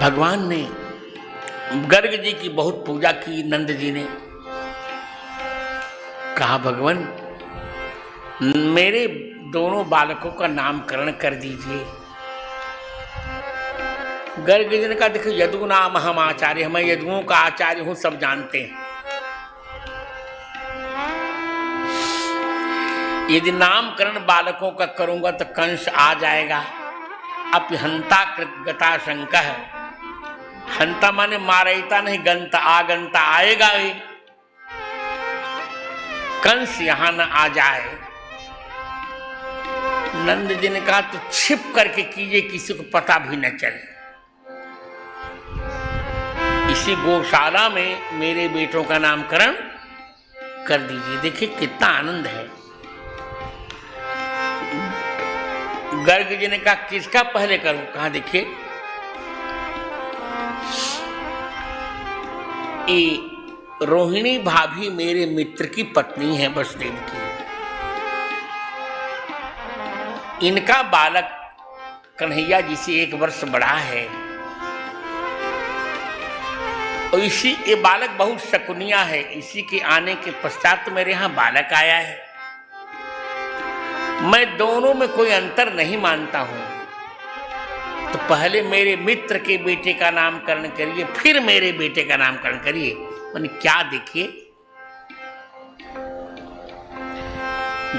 भगवान ने गर्ग जी की बहुत पूजा की। नंद जी ने कहा, भगवान मेरे दोनों बालकों का नामकरण कर दीजिए। गर्ग जी ने कहा, देखो यदु नाम हम आचार्य, मैं यदुओं का आचार्य हूं, सब जानते हैं। यदि नामकरण बालकों का करूंगा तो कंस आ जाएगा। अपहंता कृतगता शंकः, हंता माने मारैता नहीं, गंता आगंता आएगा ही, कंस यहां न आ जाए। नंद जी ने कहा, तो छिप करके कीजिए, किसी को पता भी न चले। इसी गौशाला में मेरे बेटों का नामकरण कर दीजिए। देखिए कितना आनंद है। गर्ग जी ने कहा, किसका पहले करूं? कहा, देखिए ये रोहिणी भाभी मेरे मित्र की पत्नी है, वसुदेव की। इनका बालक कन्हैया जी से 1 वर्ष बड़ा है, और इसी ये बालक बहुत शकुनिया है। इसी के आने के पश्चात मेरे यहाँ बालक आया है। मैं दोनों में कोई अंतर नहीं मानता हूं, तो पहले मेरे मित्र के बेटे का नामकरण करिए, फिर मेरे बेटे का नामकरण करिए। मैंने क्या, देखिए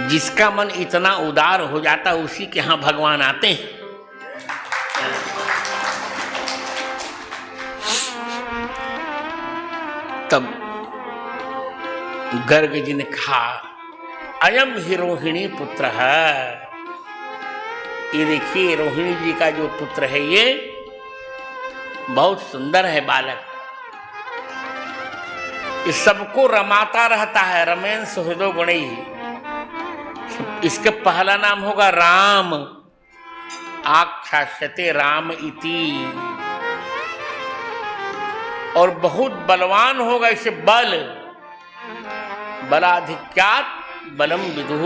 जिसका मन इतना उदार हो जाता है उसी के यहां भगवान आते हैं। तब गर्ग जी ने कहा, अयम ही रोहिणी पुत्र है। ये देखिए रोहिणी जी का जो पुत्र है ये बहुत सुंदर है बालक। इस सबको रमाता रहता है, रमेन सुहृदो गुणी। इसका पहला नाम होगा राम, आख्यास्यते राम इति। और बहुत बलवान होगा, इसे बल, बलाधिक्यात बलम विदुः।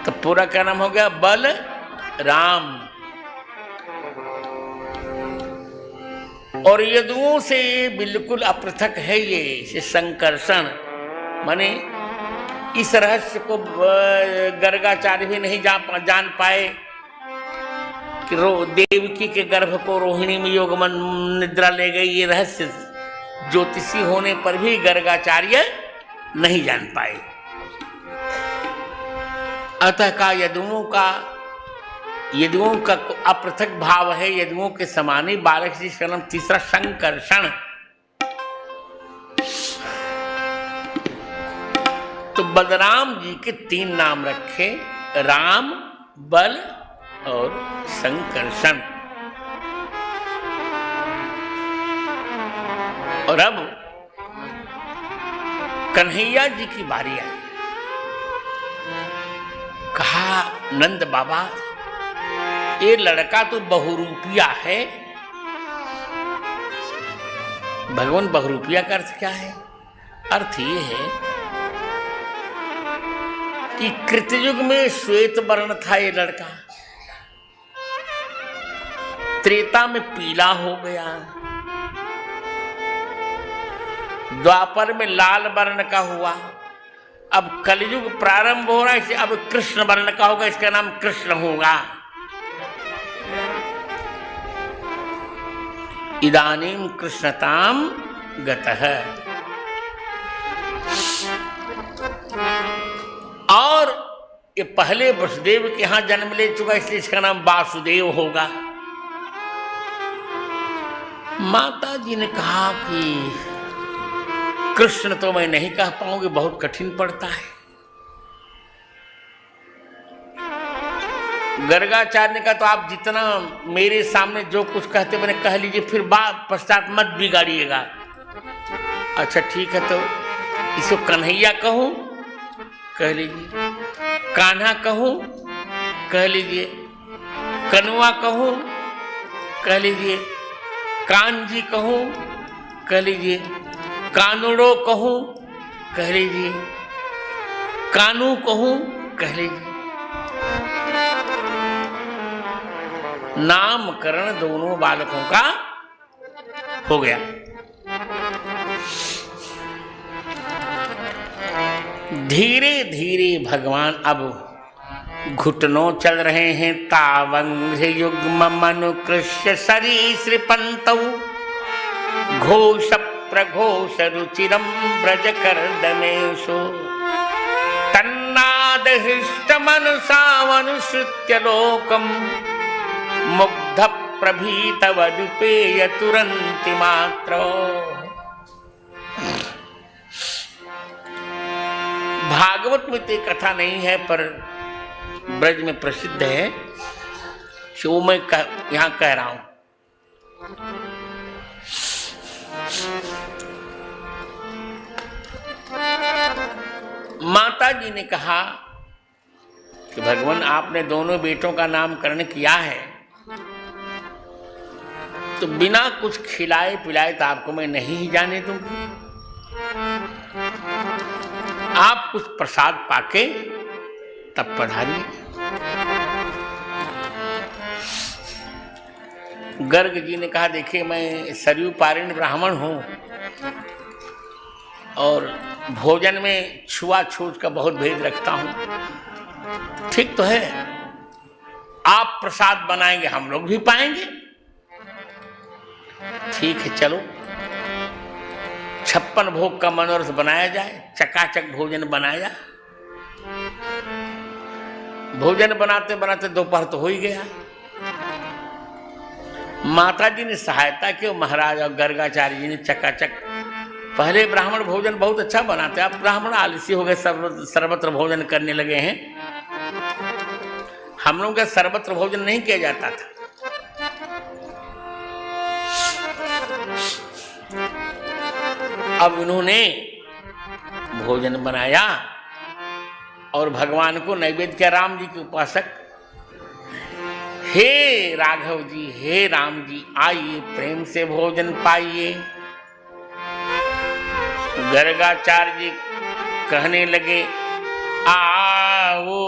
तो पूरा क्या नाम हो गया? बल राम। और यदुओं से बिल्कुल अपृथक है ये संकर्षण। माने इस रहस्य को गर्गाचार्य भी नहीं जान पाए कि देवकी के गर्भ को रोहिणी में योगमन निद्रा ले गई। ये रहस्य ज्योतिषी होने पर भी गर्गाचार्य नहीं जान पाए। अतः का यदुओं का अपृथक भाव है, यदुओं के समान ही बालक। जिसका नाम तीसरा संकर्षण। तो बलराम जी के 3 नाम रखे, राम, बल और संकर्षण। और अब कन्हैया जी की बारी आई। कहा, नंद बाबा ये लड़का तो बहुरूपिया है। भगवान, बहुरूपिया का अर्थ क्या है? अर्थ ये है कि कृतयुग में श्वेत वर्ण था ये लड़का, त्रेता में पीला हो गया, द्वापर में लाल वर्ण का हुआ, अब कलयुग प्रारंभ हो रहा है, इसे अब कृष्ण वर्ण का होगा, इसका नाम कृष्ण होगा। इदानीं कृष्णताम गतः। और ये पहले वसुदेव के यहां जन्म ले चुका, इसलिए इसका नाम वासुदेव होगा। माता जी ने कहा कि कृष्ण तो मैं नहीं कह पाऊंगी, बहुत कठिन पड़ता है। गर्गाचार्य ने कहा, तो आप जितना मेरे सामने जो कुछ कहते मैंने कह लीजिए, फिर बाद पश्चात मत बिगाड़िएगा। अच्छा ठीक है, तो इसको कन्हैया कहूं? कह लीजिए। कान्हा कहूं? कह लीजिए। कनुआ कहूं? कह लीजिए। कानजी कहूं? कह लीजिए। कानुड़ो कहूं? कह लीजिए। कानू कहूं? कह लीजिए। नामकरण दोनों बालकों का हो गया। धीरे धीरे भगवान अब घुटनों चल रहे हैं। तावंघ्र युग्म मनुकृष्य सरीसृपन्तौ घोष प्रघोष रुचिरं ब्रज कर्दमेषु तन्नाद हृष्ट मनसावनुसृत्य लोकम् मुग्ध प्रभीत वदुपेय तुरंति मात्र। भागवत में तो कथा नहीं है पर ब्रज में प्रसिद्ध है, वो मैं यहां कह रहा हूं। माता जी ने कहा कि भगवान आपने दोनों बेटों का नामकरण किया है तो बिना कुछ खिलाए पिलाए तो आपको मैं नहीं ही जाने दूंगी। आप कुछ प्रसाद पाके तब पधारिए। गर्ग जी ने कहा देखिए मैं सरयू पारण ब्राह्मण हूं और भोजन में छुआछूत का बहुत भेद रखता हूं। ठीक तो है, आप प्रसाद बनाएंगे हम लोग भी पाएंगे। ठीक है चलो 56 भोग का मनोरथ बनाया जाए। चकाचक भोजन बनाया। भोजन बनाते बनाते दोपहर तो हो ही गया। माता जी ने सहायता की और महाराज और गर्गाचार्य जी ने चकाचक। पहले ब्राह्मण भोजन बहुत अच्छा बनाते, अब ब्राह्मण आलसी हो गए, सर्वत्र भोजन करने लगे हैं। हम लोग का सर्वत्र भोजन नहीं किया जाता था। अब उन्होंने भोजन बनाया और भगवान को नैवेद्य किया। राम जी के उपासक, हे राघव जी, हे राम जी, आइए प्रेम से भोजन पाइए। गर्गाचार्य जी कहने लगे आओ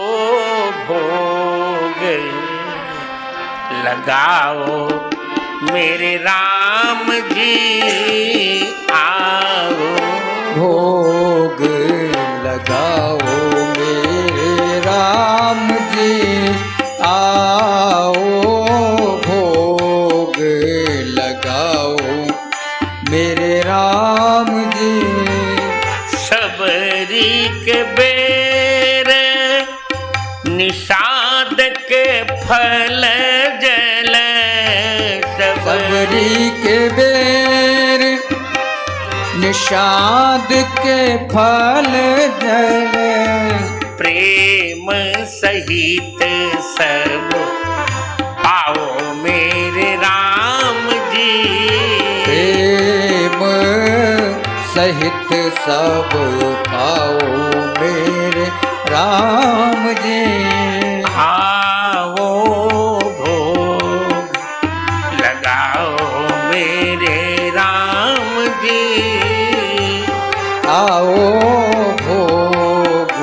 भोग लगाओ मेरे राम जी, आओ भोग लगाओ मेरे राम जी, आओ भोग लगाओ मेरे राम जी। सबरी के बेर निषाद के फल जल, सबरी के बेर निषाद के फल जल, प्रेम सहित सब पाओ मेरे राम जी, प्रेम सहित सब पाओ मेरे राम जी। आओ भोग लगाओ मेरे राम जी, आओ भोग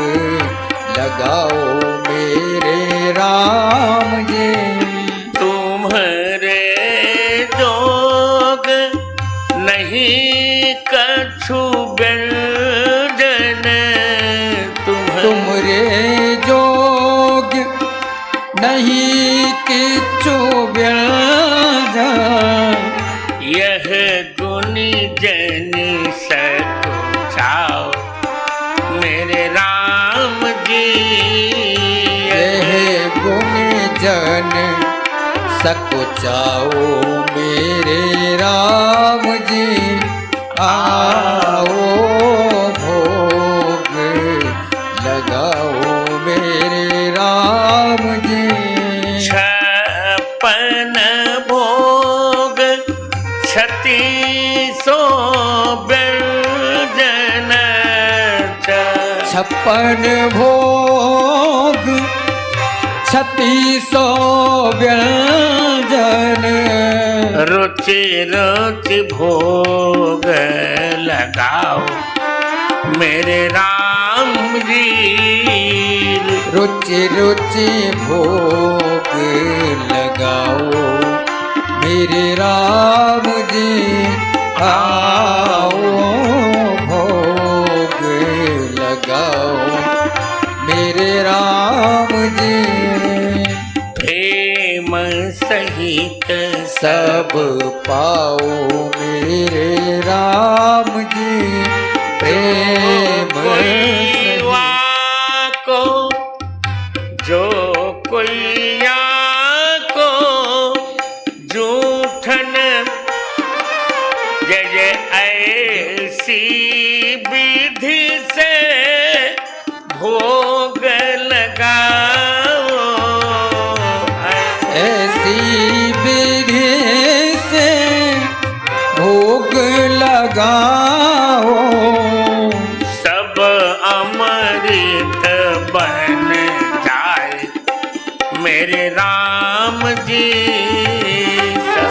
लगाओ मेरे राम जी। तुम्हारे जोग नहीं कछु व्यंजन, तुमरे जोग नहीं किछु व्यंजन, यह गुनी जन सको चाओ मेरे राम जी, यह गुनी जन सको चाओ मेरे राम जी। आओ भोग लगाओ मेरे राम जी। 56 भोग 3600 व्यंजन, 56 भोग 3600 व्यंजन, रुचि रुचि भोग लगाओ मेरे राम जी, रुचि रुचि भोग लगाओ मेरे राम जी आओ भोग लगाओ मेरे राम जी प्रेम सहित सब पाओ मेरे राम जी प्रेम कोई को जो कोई को जूठन जय जय ऐसी विधि से भोग लगाओ ऐसी विधि से भोग लगाओ सब अमृत बन जाए मेरे राम जी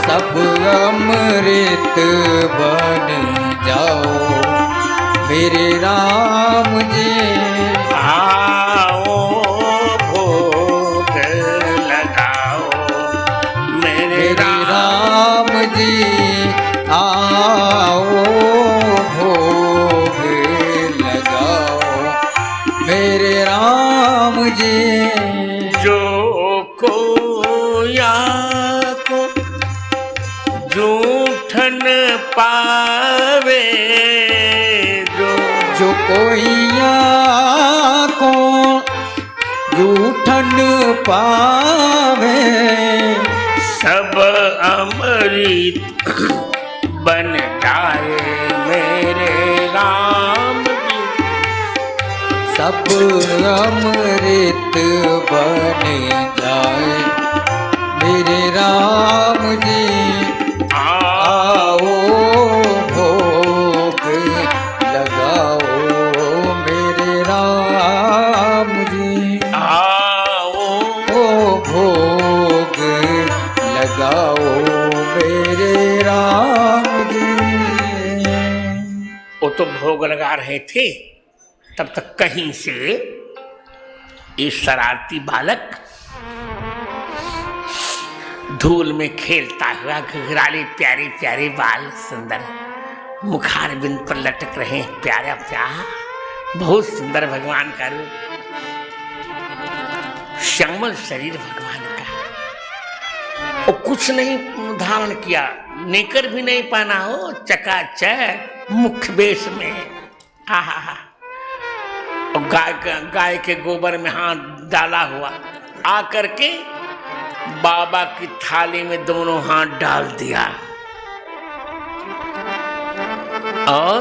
सब अमृत बन जाओ मेरे राम जी आओ भोग लगाओ मेरे राम जी आओ भोग लगाओ मेरे राम जी जो कोया को जूठन पावे जो कोइया को जूठन पावे सब अमृत बन जाए मेरे राम जी सब अमृत बन जाए मेरे राम जी आओ भोग लगाओ मेरे राम जी आओ भोग लगाओ मेरे राम जी वो तो भोग लगा रहे थे तब तक कहीं से ये शरारती बालक धूल में खेलता हुआ घुघराले प्यारे प्यारे बाल सुंदर मुखार बिंद पर लटक रहे हैं प्यारा प्यार बहुत सुंदर भगवान का रूप श्यामल शरीर भगवान का और कुछ नहीं धारण किया नेकर भी नहीं पहना हो चकाचक मुख्य वेश में आहा और गाय के गोबर में हाथ डाला हुआ आकर के बाबा की थाली में दोनों हाथ डाल दिया और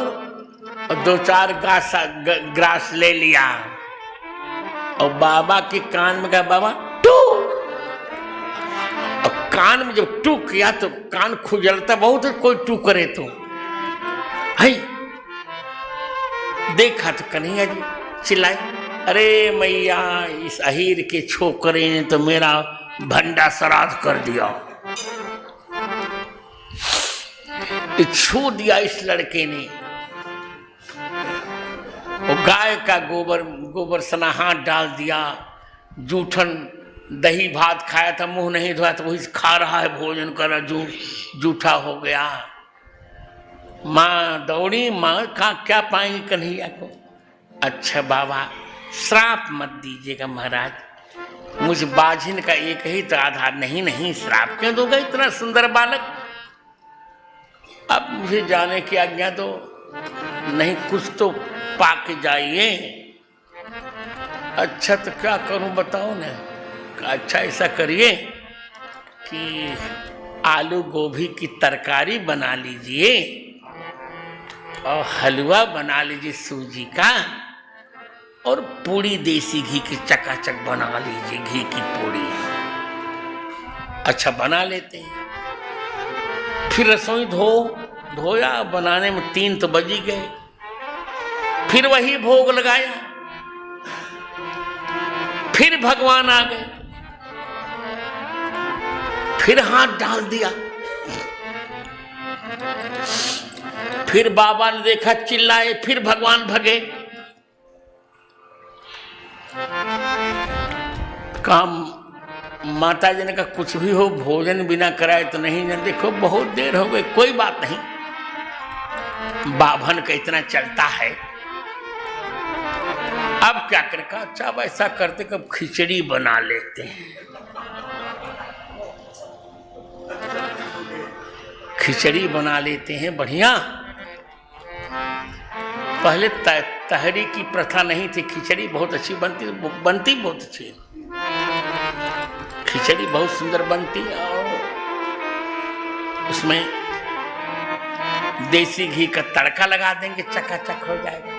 दो चार ग्रास ले लिया और बाबा के कान में कहा बाबा टू और कान में जब टू किया तो कान खुजलता बहुत है कोई टू करे तो है देखा तो कन्हैया जी चिल्लाए अरे मैया इस अहीर के छोकरे ने तो मेरा भंडा श्राद्ध कर दिया छू दिया इस लड़के ने वो गाय का गोबर सना हाथ डाल दिया जूठन दही भात खाया था मुंह नहीं धोया तो वही खा रहा है भोजन कर रहा जूठा हो गया माँ दौड़ी माँ क्या पाएंगी कन्हैया को अच्छा बाबा श्राप मत दीजिएगा महाराज मुझ बाझिन का एक ही तो आधार नहीं श्राप क्यों दोगे इतना सुंदर बालक अब मुझे जाने की आज्ञा दो नहीं कुछ तो पाके जाइए अच्छा तो क्या करूं बताओ ना अच्छा ऐसा करिए कि आलू गोभी की तरकारी बना लीजिए और हलवा बना लीजिए सूजी का और पूड़ी देसी घी की चकाचक बना लीजिए घी की पूड़ी अच्छा बना लेते हैं फिर रसोई धोया बनाने में 3 तो बज ही गए फिर वही भोग लगाया फिर भगवान आ गए फिर हाथ डाल दिया फिर बाबा ने देखा चिल्लाए फिर भगवान भगे काम माता जी ने कहा कुछ भी हो भोजन बिना कराए तो नहीं ना। देखो बहुत देर हो गई, कोई बात नहीं, बाभन का इतना चलता है, अब क्या करें। कहा अच्छा अब ऐसा करते कब खिचड़ी बना लेते हैं। खिचड़ी बना लेते हैं बढ़िया। पहले तहरी की प्रथा नहीं थी, खिचड़ी बहुत अच्छी बनती बहुत अच्छी है। खिचड़ी बहुत सुंदर बनती और उसमें देसी घी का तड़का लगा देंगे, चकाचक हो जाएगा।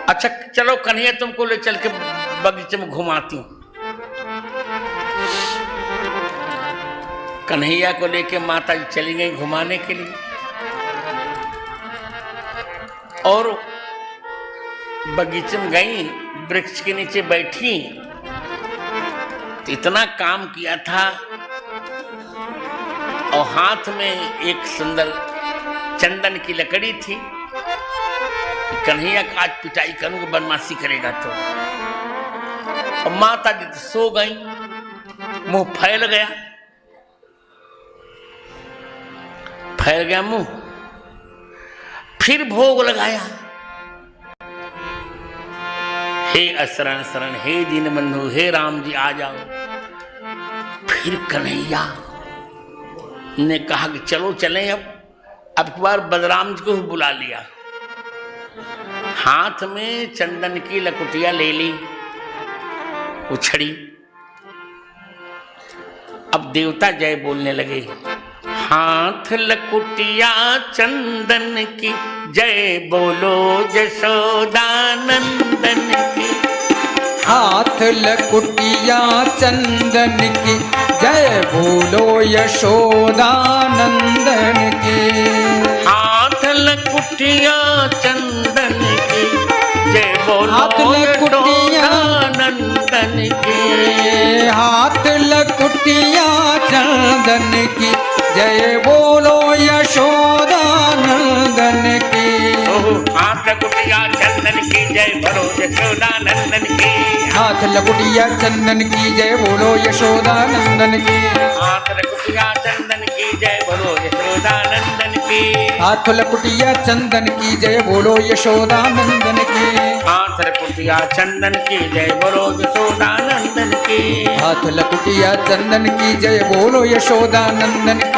अच्छा चलो कन्हैया तुमको ले चल के बगीचे में घुमाती हूँ। कन्हैया को लेके माता जी चली गई घुमाने के लिए और बगीचे में गई, वृक्ष के नीचे बैठी तो इतना काम किया था और हाथ में एक सुंदर चंदन की लकड़ी थी। कन्हैया का आज पिटाई करूंगा, बदमाशी करेगा तो। और माता जी तो सो गई, मुंह फैल गया मुंह। फिर भोग लगाया, हे असरण शरण, हे दीन बंधु, हे राम जी आ जाओ। फिर कन्हैया ने कहा कि चलो चलें। अब की बार बलराम जी को भी बुला लिया, हाथ में चंदन की लकुटिया ले ली, उछड़ी। अब देवता जय बोलने लगे, हाथ लकुटिया चंदन की जय बोलो यशोदानंदन की। हाथ लकुटिया चंदन की जय बोलो यशोदानंदन की। हाथ लकुटिया चंदन की जय बोलो यशोदानंदन की। हाथ लकुटिया चंदन की जय बोलो यशोदानंदन की। हाथ लकुटिया चंदन की जय बोलो यशोदानंदन की। हाथ लकुटिया चंदन की जय बोलो यशोदानंदन की। हाथ लकुटिया चंदन की जय बोलो यशोदानंदन की। हाथ लकुटिया चंदन की जय बोलो यशोदानंदन की। हाथ लकुटिया चंदन की जय बोलो यशोदानंदन की। हाथ लकुटिया चंदन की जय बोलो यशोदानंदन की।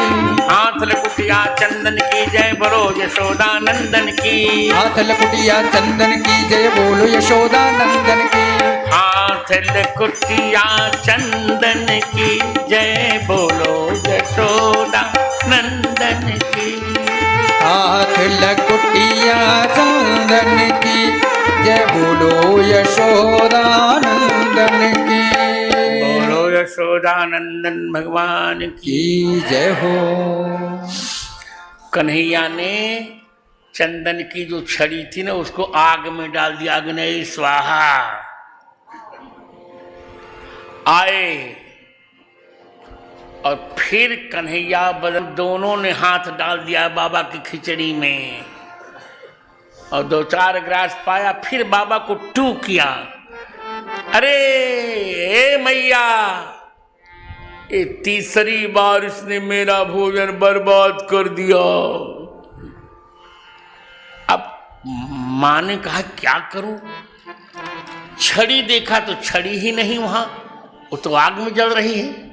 हाथ लकुटिया चंदन की जय बोलो यशोदानंदन की। हाथ लकुटिया चंदन की जय बोलो यशोदानंदन की। हाथ लकुटिया चंदन की जय बोलो यशोदानंदन की। हाथ लकुटिया चंदन की जय बोलो यशोदानंदन की। बोलो यशोदानंदन भगवान की जय हो। कन्हैया ने चंदन की जो छड़ी थी ना उसको आग में डाल दिया, अग्नि स्वाहा। आए और फिर कन्हैया बदन दोनों ने हाथ डाल दिया बाबा की खिचड़ी में और 2-4 ग्रास पाया। फिर बाबा को टू किया, अरे ए मैया, ये तीसरी बार इसने मेरा भोजन बर्बाद कर दिया। अब माँ ने कहा क्या करूं, छड़ी देखा तो छड़ी ही नहीं वहां, वो तो आग में जल रही है।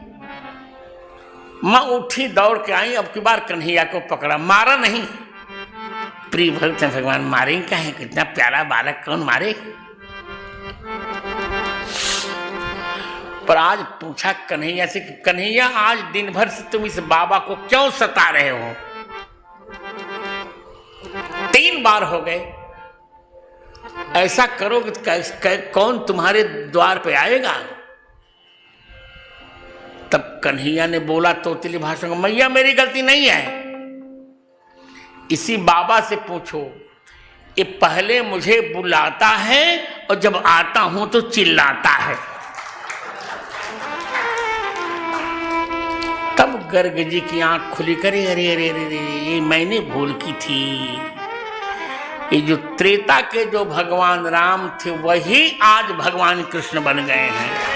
माँ उठी दौड़ के आई, अब की बार कन्हैया को पकड़ा, मारा नहीं। प्रिय भक्त हैं भगवान, मारे क्या है, कितना प्यारा बालक, कौन मारे। पर आज पूछा कन्हैया से कि कन्हैया आज दिन भर से तुम इस बाबा को क्यों सता रहे हो। 3 बार हो गए, ऐसा करोगे तो कौन तुम्हारे द्वार पे आएगा। तब कन्हैया ने बोला तोतली भाषा में, मैया मेरी गलती नहीं है, इसी बाबा से पूछो, ये पहले मुझे बुलाता है और जब आता हूं तो चिल्लाता है। तब गर्ग जी की आंख खुली, करे अरे अरे अरे ये मैंने भूल की थी। ये जो त्रेता के जो भगवान राम थे वही आज भगवान कृष्ण बन गए हैं।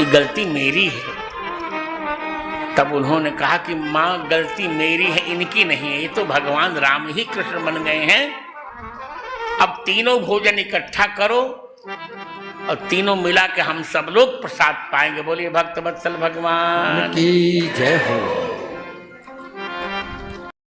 ये गलती मेरी है। तब उन्होंने कहा कि माँ गलती मेरी है, इनकी नहीं है, ये तो भगवान राम ही कृष्ण बन गए हैं। अब तीनों भोजन इकट्ठा करो और तीनों मिला के हम सब लोग प्रसाद पाएंगे। बोलिए भक्त वत्सल भगवान की जय हो।